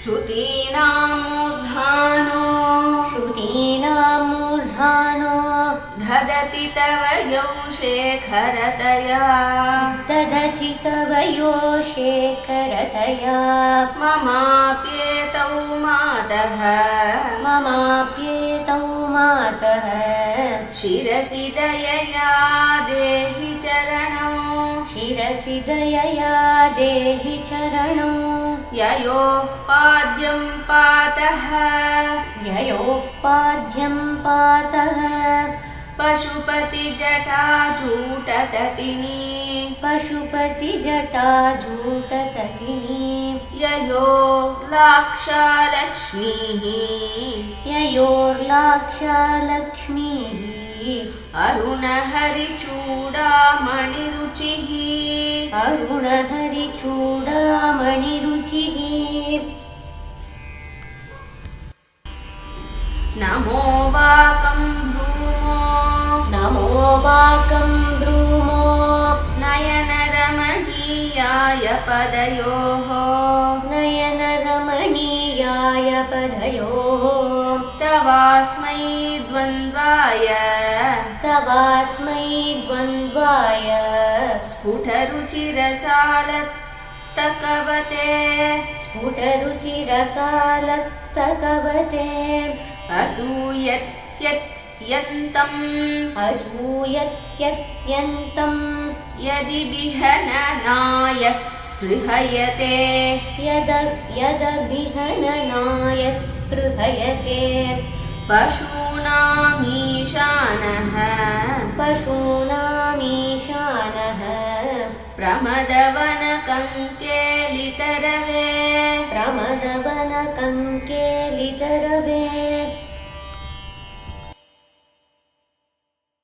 श्रुतीनामूर्धानो ददति तव यो शेखरतया ममाप्येतौ मातः शिरसि दयया देहि चरणौ ययोः पाद्यं पातः पशुपतिजटाजूटतटिनी ययोर्लाक्षालक्ष्मीः अरुणहरिचूडामणिरुचिः नमो वाकं भ्रूमो नयनरमणीयाय पदयोः तवास्मै द्वन्द्वाय स्फुटरुचिरसालक्तकवते असूयत्यत्यन्तं यदि विहननाय स्पृहयते पशूनामीशानः प्रमदवनकङ्केलितरवे